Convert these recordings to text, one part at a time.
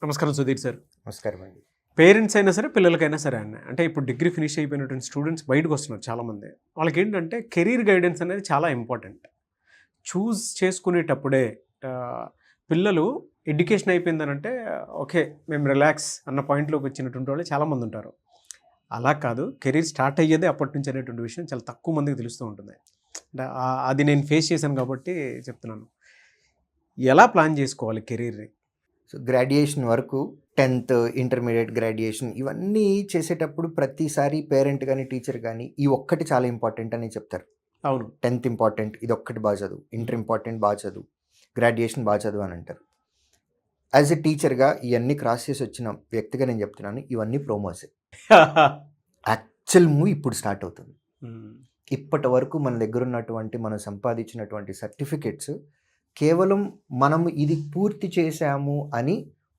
నమస్కారం సుధీర్ సార్. నమస్కారం అండి. పేరెంట్స్ అయినా సరే, పిల్లలకైనా సరే అండి. అంటే ఇప్పుడు డిగ్రీ ఫినిష్ అయిపోయినటువంటి స్టూడెంట్స్ బయటకు వస్తున్నారు చాలామంది. వాళ్ళకేంటంటే కెరీర్ గైడెన్స్ అనేది చాలా ఇంపార్టెంట్. చూస్ చేసుకునేటప్పుడే పిల్లలు ఎడ్యుకేషన్ అయిపోయిందనంటే ఓకే మేము రిలాక్స్ అన్న పాయింట్లోకి వచ్చినటువంటి వాళ్ళు చాలామంది ఉంటారు. అలా కాదు, కెరీర్ స్టార్ట్ అయ్యేదే అప్పటి నుంచి అనేటువంటి విషయం చాలా తక్కువ మందికి తెలుస్తూ ఉంటుంది. అంటే అది నేను ఫేస్ చేశాను కాబట్టి చెప్తున్నాను. ఎలా ప్లాన్ చేసుకోవాలి కెరీర్ని? సో గ్రాడ్యుయేషన్ వరకు 10th ఇంటర్మీడియట్ గ్రాడ్యుయేషన్ ఇవన్నీ చేసేటప్పుడు ప్రతిసారి పేరెంట్ కానీ టీచర్ కానీ ఈ ఒక్కటి చాలా ఇంపార్టెంట్ అని చెప్తారు. అవును, 10th ఇంపార్టెంట్, ఇది ఒక్కటి బాగా చదువు, ఇంటర్ ఇంపార్టెంట్ బాగా చదువు, గ్రాడ్యుయేషన్ బాగా చదువు అని అంటారు. యాజ్ ఎ టీచర్గా ఇవన్నీ క్రాస్ చేసి వచ్చిన వ్యక్తిగా నేను చెప్తున్నాను, ఇవన్నీ ప్రోమోసే. యాక్చువల్ మూవ్ ఇప్పుడు స్టార్ట్ అవుతుంది. ఇప్పటి వరకు మన దగ్గర ఉన్నటువంటి మనం సంపాదించినటువంటి సర్టిఫికెట్స్ కేవలం మనం ఇది పూర్తి చేశాము అని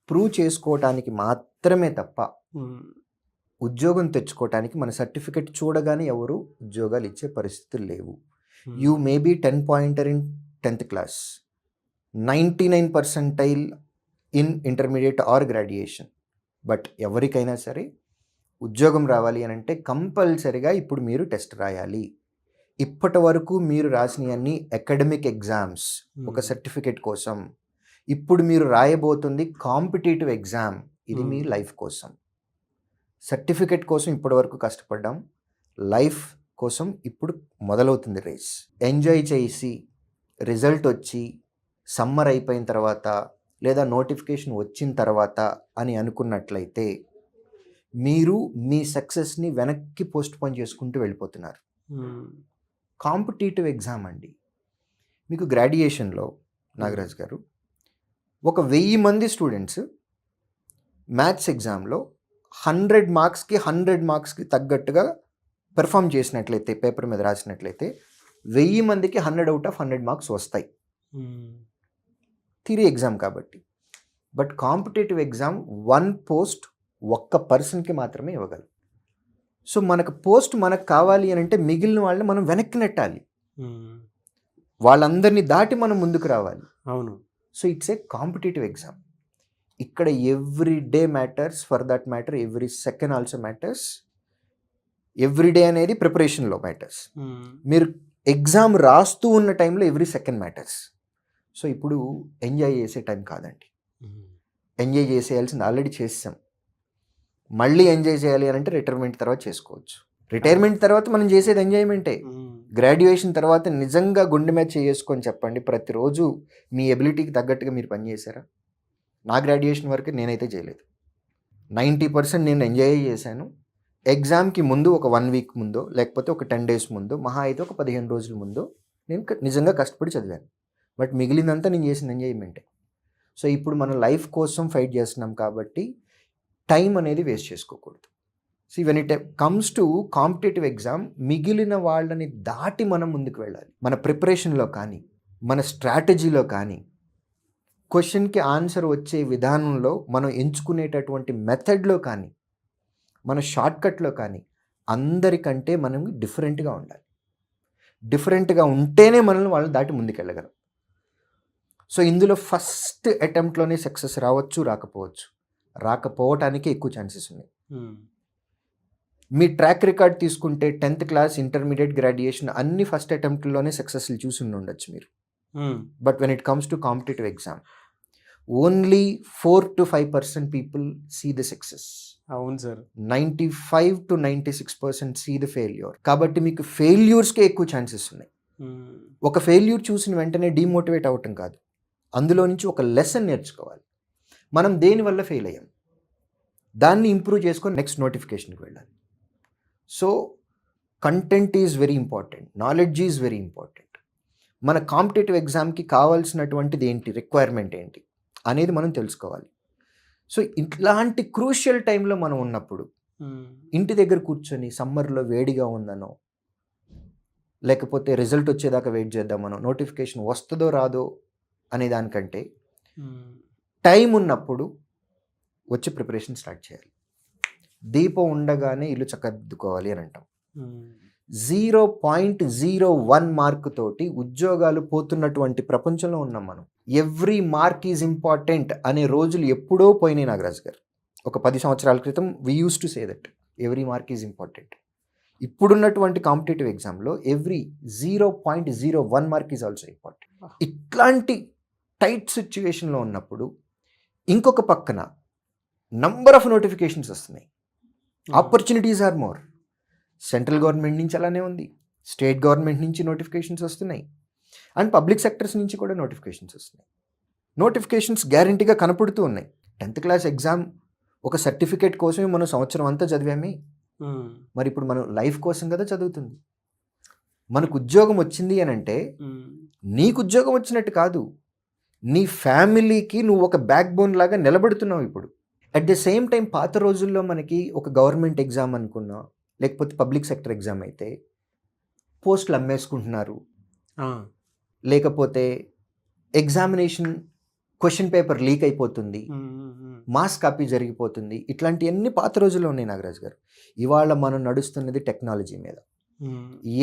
ప్రూవ్ చేసుకోవటానికి మాత్రమే తప్ప ఉద్యోగం తెచ్చుకోవటానికి మన సర్టిఫికెట్ చూడగానే ఎవరు ఉద్యోగాలు ఇచ్చే పరిస్థితులు లేవు. You may be 10 pointer in 10th class, 99 percentile in intermediate or graduation, but ఎవరికైనా సరే ఉద్యోగం రావాలి అని అంటే కంపల్సరిగా ఇప్పుడు మీరు టెస్ట్ రాయాలి. ఇప్పటి వరకు మీరు రాసినవన్నీ అకాడమిక్ ఎగ్జామ్స్ ఒక సర్టిఫికెట్ కోసం. ఇప్పుడు మీరు రాయబోతుంది కాంపిటేటివ్ ఎగ్జామ్, ఇది మీ లైఫ్ కోసం. సర్టిఫికెట్ కోసం ఇప్పటి వరకు కష్టపడ్డాం, లైఫ్ కోసం ఇప్పుడు మొదలవుతుంది రేస్. ఎంజాయ్ చేసి రిజల్ట్ వచ్చి సమ్మర్ అయిపోయిన తర్వాత లేదా నోటిఫికేషన్ వచ్చిన తర్వాత అని అనుకున్నట్లయితే మీరు మీ సక్సెస్ని వెనక్కి పోస్ట్పోన్ చేసుకుంటూ వెళ్ళిపోతున్నారు. కాంపిటేటివ్ ఎగ్జామ్ అండి. మీకు గ్రాడ్యుయేషన్లో నాగరాజ్ గారు ఒక 1000 మంది స్టూడెంట్స్ మ్యాథ్స్ ఎగ్జామ్లో 100 మార్క్స్కి తగ్గట్టుగా పెర్ఫామ్ చేసినట్లయితే, పేపర్ మీద రాసినట్లయితే 1000 మందికి 100 out of 100 మార్క్స్ వస్తాయి. థియరీ ఎగ్జామ్ కాబట్టి. బట్ కాంపిటేటివ్ ఎగ్జామ్ 1 పోస్ట్ ఒక్క పర్సన్కి మాత్రమే ఇవ్వగలరు. సో మనకు పోస్ట్ మనకు కావాలి అని అంటే మిగిలిన వాళ్ళని మనం వెనక్కి నెట్టాలి, వాళ్ళందరినీ దాటి మనం ముందుకు రావాలి. అవును. So it's a competitive exam. ఇక్కడ every day matters, for that matter every second also matters. Every day అనేది ప్రిపరేషన్లో మ్యాటర్స్. మీరు ఎగ్జామ్ రాస్తూ ఉన్న టైంలో ఎవ్రీ సెకండ్ మ్యాటర్స్. సో ఇప్పుడు ఎంజాయ్ చేసే టైం కాదండి. ఎంజాయ్ చేసేయాల్సింది ఆల్రెడీ చేసాం. మళ్ళీ ఎంజాయ్ చేయాలి అని అంటే రిటైర్మెంట్ తర్వాత చేసుకోవచ్చు. రిటైర్మెంట్ తర్వాత మనం చేసేది ఎంజాయ్మెంటే. గ్రాడ్యుయేషన్ తర్వాత నిజంగా గుండె మీద చేసుకొని చెప్పండి, ప్రతిరోజు మీ ఎబిలిటీకి తగ్గట్టుగా మీరు పనిచేశారా? నా గ్రాడ్యుయేషన్ వరకు నేనైతే చేయలేదు. 90% నేను ఎంజాయ్ చేశాను. ఎగ్జామ్కి ముందు ఒక 1 వీక్ ముందో లేకపోతే ఒక 10 days ముందో, మహా అయితే ఒక 15 రోజుల ముందో నేను నిజంగా కష్టపడి చదివాను. బట్ మిగిలినంతా నేను చేసిన ఎంజాయ్మెంటే. సో ఇప్పుడు మనం లైఫ్ కోసం ఫైట్ చేస్తున్నాం కాబట్టి టైం అనేది వేస్ట్ చేసుకోకూడదు. So when it comes to competitive exam, మిగిలిన వాళ్ళని దాటి మనం ముందుకు వెళ్ళాలి. మన ప్రిపరేషన్లో కానీ, మన స్ట్రాటజీలో కానీ, క్వశ్చన్కి ఆన్సర్ వచ్చే విధానంలో మనం ఎంచుకునేటటువంటి మెథడ్లో కానీ, మన షార్ట్కట్లో కానీ అందరికంటే మనం డిఫరెంట్గా ఉండాలి. డిఫరెంట్గా ఉంటేనే మనల్ని వాళ్ళు దాటి ముందుకెళ్ళగలం. సో ఇందులో ఫస్ట్ అటెంప్ట్లోనే సక్సెస్ రావచ్చు, రాకపోవటానికి ఎక్కువ ఛాన్సెస్ ఉన్నాయి. మీ ట్రాక్ రికార్డ్ తీసుకుంటే 10th క్లాస్, ఇంటర్మీడియట్, గ్రాడ్యుయేషన్ అన్ని ఫస్ట్ అటెంప్ట్లోనే సక్సెస్లు చూసి ఉండొచ్చు మీరు. But when it comes to competitive exam only 4 to 5% people see the success. అవును sir. 95 to 96% see the failure. కాబట్టి మీకు ఫెయిల్యూర్స్కే ఎక్కువ ఛాన్సెస్ ఉన్నాయి. ఒక ఫెయిల్యూర్ చూసిన వెంటనే డిమోటివేట్ అవ్వటం కాదు, అందులో నుంచి ఒక లెసన్ నేర్చుకోవాలి. మనం దేనివల్ల ఫెయిల్ అయ్యాం, దాన్ని ఇంప్రూవ్ చేసుకొని నెక్స్ట్ నోటిఫికేషన్కి వెళ్ళాలి. So content is very important, knowledge is very important. మన కాంపిటేటివ్ ఎగ్జామ్కి కావాల్సినటువంటిది ఏంటి, రిక్వైర్మెంట్ ఏంటి అనేది మనం తెలుసుకోవాలి. సో ఇట్లాంటి క్రూషియల్ టైంలో మనం ఉన్నప్పుడు ఇంటి దగ్గర కూర్చొని సమ్మర్లో వేడిగా ఉందనో, లేకపోతే రిజల్ట్ వచ్చేదాకా వెయిట్ చేద్దామనో, నోటిఫికేషన్ వస్తుందో రాదో అనే దానికంటే టైం ఉన్నప్పుడు వచ్చి ప్రిపరేషన్ స్టార్ట్ చేయాలి. దీపం ఉండగానే ఇల్లు చక్కదిద్దుకోవాలి అని అంటాం. 0.01 మార్క్ తోటి ఉద్యోగాలు పోతున్నటువంటి ప్రపంచంలో ఉన్నాం మనం. ఎవ్రీ మార్క్ ఈజ్ ఇంపార్టెంట్ అనే రోజులు ఎప్పుడో పోయినాయి నాగరాజ్ గారు. ఒక 10 సంవత్సరాల క్రితం we use to say that every mark is important. ఇప్పుడున్నటువంటి కాంపిటేటివ్ ఎగ్జామ్లో every 0.01 mark is also important. ఇట్లాంటి టైట్ సిచ్యువేషన్లో ఉన్నప్పుడు ఇంకొక పక్కన నంబర్ ఆఫ్ నోటిఫికేషన్స్ వస్తున్నాయి. Opportunities are more. Central government నుంచి అలానే ఉంది, స్టేట్ గవర్నమెంట్ నుంచి నోటిఫికేషన్స్ వస్తున్నాయి, అండ్ పబ్లిక్ సెక్టర్స్ నుంచి కూడా నోటిఫికేషన్స్ వస్తున్నాయి. నోటిఫికేషన్స్ గ్యారంటీగా కనపడుతూ ఉన్నాయి. 10th క్లాస్ ఎగ్జామ్ ఒక సర్టిఫికేట్ కోసమే మనం సంవత్సరం అంతా చదివామే. మరి ఇప్పుడు మనం లైఫ్ కోసం కదా చదువుతుంది. మనకు ఉద్యోగం వచ్చింది అని అంటే నీకు ఉద్యోగం వచ్చినట్టు కాదు, నీ ఫ్యామిలీకి నువ్వు ఒక బ్యాక్ బోన్ లాగా నిలబడుతున్నావు ఇప్పుడు. అట్ ద సేమ్ టైం పాత రోజుల్లో మనకి ఒక గవర్నమెంట్ ఎగ్జామ్ అనుకున్నా, లేకపోతే పబ్లిక్ సెక్టర్ ఎగ్జామ్ అయితే పోస్టులు అమ్మేసుకుంటున్నారు, లేకపోతే ఎగ్జామినేషన్ క్వశ్చన్ పేపర్ లీక్ అయిపోతుంది, మాస్ కాపీ జరిగిపోతుంది. ఇట్లాంటివన్నీ పాత రోజుల్లో ఉన్నాయి నాగరాజ్ గారు. ఇవాళ మనం నడుస్తున్నది టెక్నాలజీ మీద.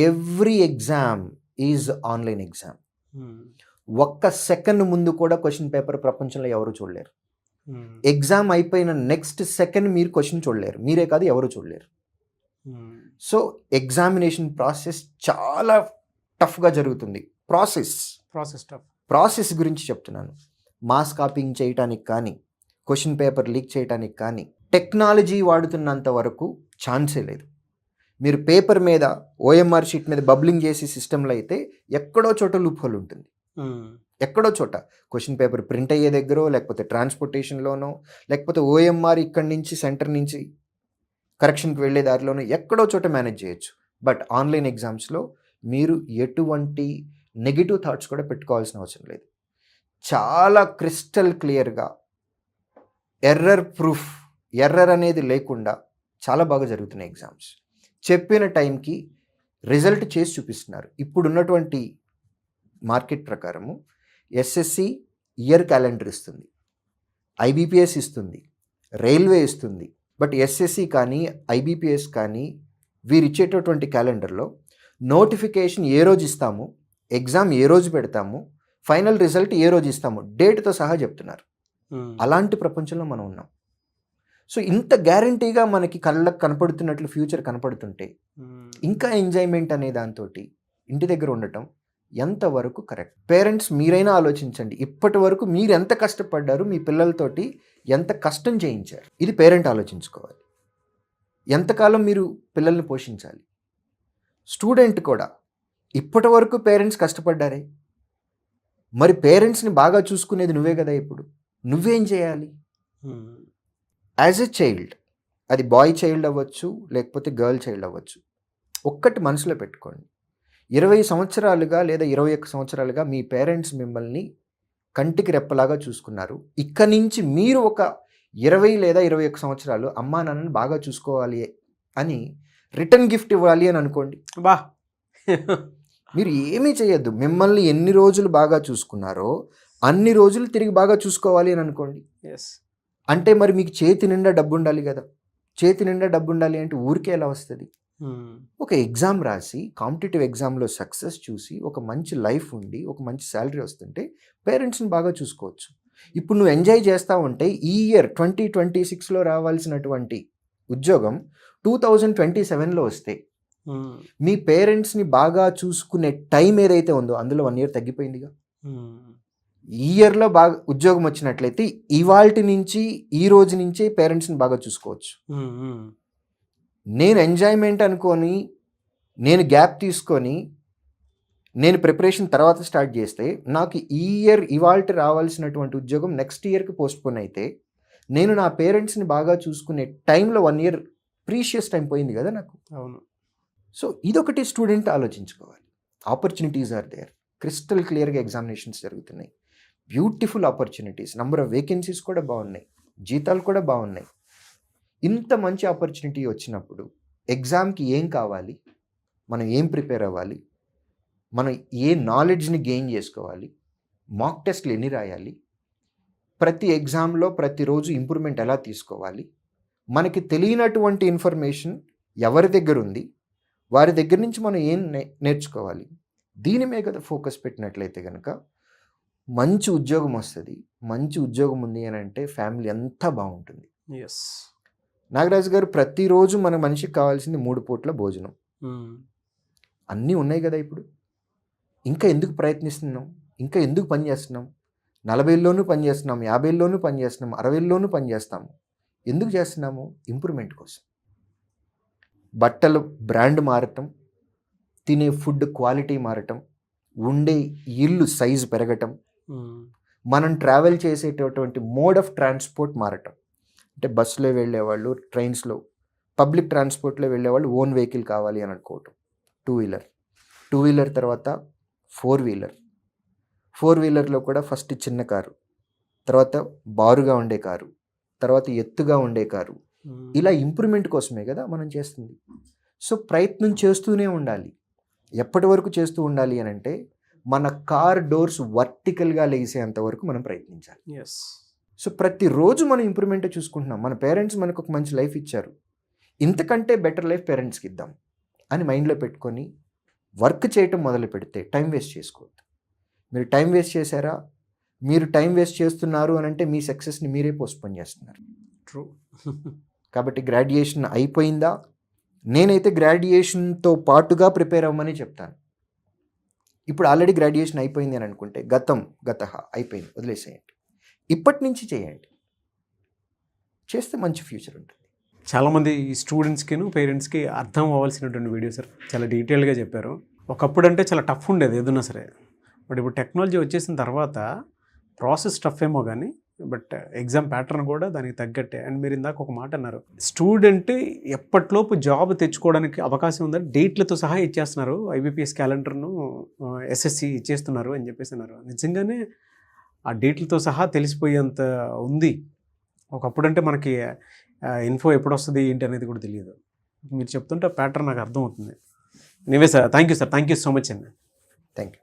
Every exam is online exam. ఒక్క సెకండ్ ముందు కూడా క్వశ్చన్ పేపర్ ప్రపంచంలో ఎవరు చూడలేరు. ఎగ్జామ్ అయిపోయిన నెక్స్ట్ సెకండ్ మీరు క్వశ్చన్ చూడలేరు, మీరే కాదు ఎవరు చూడలేరు. సో ఎగ్జామినేషన్ ప్రాసెస్ చాలా టఫ్గా జరుగుతుంది. ప్రాసెస్ గురించి చెప్తున్నాను. మాస్ కాపింగ్ చేయటానికి కానీ, క్వశ్చన్ పేపర్ లీక్ చేయడానికి కానీ టెక్నాలజీ వాడుతున్నంత వరకు ఛాన్సే లేదు. మీరు పేపర్ మీద OMR షీట్ మీద బబ్లింగ్ చేసే సిస్టంలో అయితే ఎక్కడో చోట లూప్ హోల్ ఉంటుంది. ఎక్కడో చోట క్వశ్చన్ పేపర్ ప్రింట్ అయ్యే దగ్గర, లేకపోతే ట్రాన్స్పోర్టేషన్లోనో, లేకపోతే OMR ఇక్కడి నుంచి సెంటర్ నుంచి కరెక్షన్కి వెళ్ళే దారిలోనో ఎక్కడో చోట మేనేజ్ చేయొచ్చు. బట్ ఆన్లైన్ ఎగ్జామ్స్లో మీరు ఎటువంటి నెగిటివ్ థాట్స్ కూడా పెట్టుకోవాల్సిన అవసరం లేదు. చాలా క్రిస్టల్ క్లియర్గా ఎర్రర్ అనేది లేకుండా చాలా బాగా జరుగుతున్నాయి ఎగ్జామ్స్. చెప్పిన టైంకి రిజల్ట్ చేసి చూపిస్తున్నారు. ఇప్పుడున్నటువంటి మార్కెట్ ప్రకారము SSC ఇయర్ క్యాలెండర్ ఇస్తుంది, IBPS ఇస్తుంది, రైల్వే ఇస్తుంది. బట్ SSC కానీ IBPS కానీ వీరు ఇచ్చేటటువంటి క్యాలెండర్లో నోటిఫికేషన్ ఏ రోజు ఇస్తాము, ఎగ్జామ్ ఏ రోజు పెడతాము, ఫైనల్ రిజల్ట్ ఏ రోజు ఇస్తాము, డేట్తో సహా చెప్తున్నారు. అలాంటి ప్రపంచంలో మనం ఉన్నాం. సో ఇంత గ్యారంటీగా మనకి కళ్ళకు కనపడుతున్నట్లు ఫ్యూచర్ కనపడుతుంటే ఇంకా ఎంజాయ్మెంట్ అనే దాంతో ఇంటి దగ్గర ఉండటం ఎంతవరకు కరెక్ట్? పేరెంట్స్ మీరైనా ఆలోచించండి. ఇప్పటి వరకు మీరు ఎంత కష్టపడ్డారు, మీ పిల్లలతోటి ఎంత కష్టం చేయించారు, ఇది పేరెంట్ ఆలోచించుకోవాలి. ఎంతకాలం మీరు పిల్లల్ని పోషించాలి. స్టూడెంట్ కూడా ఇప్పటి వరకు పేరెంట్స్ కష్టపడ్డారే, మరి పేరెంట్స్ని బాగా చూసుకునేది నువ్వే కదా. ఇప్పుడు నువ్వేం చేయాలి? యాజ్ ఎ చైల్డ్, అది బాయ్ చైల్డ్ అవ్వచ్చు, లేకపోతే గర్ల్ చైల్డ్ అవ్వచ్చు, ఒక్కటి మనసులో పెట్టుకోండి. 20 సంవత్సరాలుగా లేదా 21 సంవత్సరాలుగా మీ పేరెంట్స్ మిమ్మల్ని కంటికి రెప్పలాగా చూసుకున్నారు. ఇక్కడి నుంచి మీరు ఒక 20 లేదా 21 సంవత్సరాలు అమ్మా నాన్నని బాగా చూసుకోవాలి అని రిటర్న్ గిఫ్ట్ ఇవ్వాలి అని అనుకోండి. మీరు ఏమీ చేయొద్దు. మిమ్మల్ని ఎన్ని రోజులు బాగా చూసుకున్నారో అన్ని రోజులు తిరిగి బాగా చూసుకోవాలి అని అనుకోండి. అంటే మరి మీకు చేతి నిండా డబ్బు ఉండాలి కదా. చేతి నిండా డబ్బు ఉండాలి అంటే ఊరికే ఎలా వస్తుంది? ఒక ఎగ్జామ్ రాసి కాంపిటేటివ్ ఎగ్జామ్లో సక్సెస్ చూసి ఒక మంచి లైఫ్ ఉండి ఒక మంచి శాలరీ వస్తుంటే పేరెంట్స్ని బాగా చూసుకోవచ్చు. ఇప్పుడు నువ్వు ఎంజాయ్ చేస్తూ ఉంటే ఈ ఇయర్ 2026లో రావాల్సినటువంటి ఉద్యోగం 2027లో వస్తే మీ పేరెంట్స్ని బాగా చూసుకునే టైం ఏదైతే ఉందో అందులో 1 year తగ్గిపోయిందిగా. ఈ ఇయర్లో బాగా ఉద్యోగం వచ్చినట్లయితే ఇవాల్టి నుంచి ఈ రోజు నుంచి పేరెంట్స్ని బాగా చూసుకోవచ్చు. నేను ఎంజాయ్మెంట్ అనుకొని నేను గ్యాప్ తీసుకొని నేను ప్రిపరేషన్ తర్వాత స్టార్ట్ చేస్తే నాకు ఈ ఇయర్ ఇవాల్టి రావాల్సినటువంటి ఉద్యోగం నెక్స్ట్ ఇయర్కి పోస్ట్పోన్ అయితే నేను నా పేరెంట్స్ని బాగా చూసుకునే టైంలో 1 year ప్రీషియస్ టైం పోయింది కదా నాకు. అవును. సో ఇదొకటి స్టూడెంట్ ఆలోచించుకోవాలి. Opportunities are there. క్రిస్టల్ క్లియర్గా ఎగ్జామినేషన్స్ జరుగుతున్నాయి. Beautiful opportunities, number of vacancies కూడా బాగున్నాయి, జీతాలు కూడా బాగున్నాయి. ఇంత మంచి ఆపర్చునిటీ వచ్చినప్పుడు ఎగ్జామ్కి ఏం కావాలి, మనం ఏం ప్రిపేర్ అవ్వాలి, మనం ఏ నాలెడ్జ్ని గెయిన్ చేసుకోవాలి, మాక్ టెస్ట్లు ఎన్ని రాయాలి, ప్రతి ఎగ్జామ్లో ప్రతిరోజు ఇంప్రూవ్మెంట్ ఎలా తీసుకోవాలి, మనకి తెలియనటువంటి ఇన్ఫర్మేషన్ ఎవరి దగ్గర ఉంది, వారి దగ్గర నుంచి మనం ఏం నేర్చుకోవాలి, దీని మీద ఫోకస్ పెట్టినట్లయితే కనుక మంచి ఉద్యోగం వస్తుంది. మంచి ఉద్యోగం ఉంది అని అంటే ఫ్యామిలీ అంతా బాగుంటుంది. ఎస్. నాగరాజు గారు, ప్రతిరోజు మన మనిషికి కావాల్సింది 3 పూట్ల భోజనం. అన్నీ ఉన్నాయి కదా ఇప్పుడు. ఇంకా ఎందుకు ప్రయత్నిస్తున్నాం? ఇంకా ఎందుకు పని చేస్తున్నాం? 40లోనూ పని చేస్తున్నాం, 50లోనూ పని చేస్తున్నాం, 60లోనూ పని చేస్తాము. ఎందుకు చేస్తున్నాము? ఇంప్రూవ్మెంట్ కోసం. బట్టలు బ్రాండ్ మారటం, తినే ఫుడ్ క్వాలిటీ మారటం, ఉండే ఇల్లు సైజు పెరగటం, మనం ట్రావెల్ చేసేటటువంటి మోడ్ ఆఫ్ ట్రాన్స్పోర్ట్ మారటం. అంటే బస్సులో వెళ్ళేవాళ్ళు, ట్రైన్స్లో, పబ్లిక్ ట్రాన్స్పోర్ట్లో వెళ్ళేవాళ్ళు ఓన్ వెహికల్ కావాలి అని అనుకోవటం. 2 వీలర్ తర్వాత 4 వీలర్, 4 వీలర్లో కూడా ఫస్ట్ చిన్న కారు, తర్వాత బారుగా ఉండే కారు, తర్వాత ఎత్తుగా ఉండే కారు. ఇలా ఇంప్రూవ్మెంట్ కోసమే కదా మనం చేస్తుంది. సో ప్రయత్నం చేస్తూనే ఉండాలి. ఎప్పటి వరకు చేస్తూ ఉండాలి అని అంటే మన కార్ డోర్స్ వర్టికల్గా లేసేంత వరకు మనం ప్రయత్నించాలి. ఎస్. సో ప్రతిరోజు మనం ఇంప్రూవ్మెంటే చూసుకుంటున్నాం. మన పేరెంట్స్ మనకు ఒక మంచి లైఫ్ ఇచ్చారు, ఇంతకంటే బెటర్ లైఫ్ పేరెంట్స్కి ఇద్దాం అని మైండ్లో పెట్టుకొని వర్క్ చేయటం మొదలు పెడితే టైం వేస్ట్ చేసుకోవద్దు. మీరు టైం వేస్ట్ చేశారా? మీరు టైం వేస్ట్ చేస్తున్నారు అని అంటే మీ సక్సెస్ని మీరే పోస్ట్పోన్ చేస్తున్నారు. ట్రూ. కాబట్టి గ్రాడ్యుయేషన్ అయిపోయిందా? నేనైతే గ్రాడ్యుయేషన్తో పాటుగా ప్రిపేర్ అవ్వమని చెప్తాను. ఇప్పుడు ఆల్రెడీ గ్రాడ్యుయేషన్ అయిపోయింది అని అనుకుంటే గతః అయిపోయింది, వదిలేసేయండి. ఇప్పటి నుంచి చేయండి, చేస్తే మంచి ఫ్యూచర్ ఉంటుంది. చాలామంది స్టూడెంట్స్కి పేరెంట్స్కి అర్థం అవ్వాల్సినటువంటి వీడియో సార్, చాలా డీటెయిల్గా చెప్పారు. ఒకప్పుడు అంటే చాలా టఫ్ ఉండేది ఏదన్నా సరే, బట్ ఇప్పుడు టెక్నాలజీ వచ్చేసిన తర్వాత ప్రాసెస్ టఫ్ ఏమో కానీ బట్ ఎగ్జామ్ ప్యాటర్న్ కూడా దానికి తగ్గట్టే. అండ్ మీరు ఇందాక ఒక మాట అన్నారు, స్టూడెంట్ ఎప్పటిలోపు జాబ్ తెచ్చుకోవడానికి అవకాశం ఉందని డేట్లతో సహా ఇచ్చేస్తున్నారు, IBPS క్యాలెండర్ను SSC ఇచ్చేస్తున్నారు అని చెప్పేసి అన్నారు. నిజంగానే ఆ డేట్లతో సహా తెలిసిపోయేంత ఉంది. ఒకప్పుడు అంటే మనకి ఇన్ఫో ఎప్పుడు వస్తుంది ఏంటి అనేది కూడా తెలియదు. మీరు చెప్తుంటే ప్యాటర్న్ నాకు అర్థమవుతుంది. నీవే sir, thank you sir, thank you so much అండి. Thank you.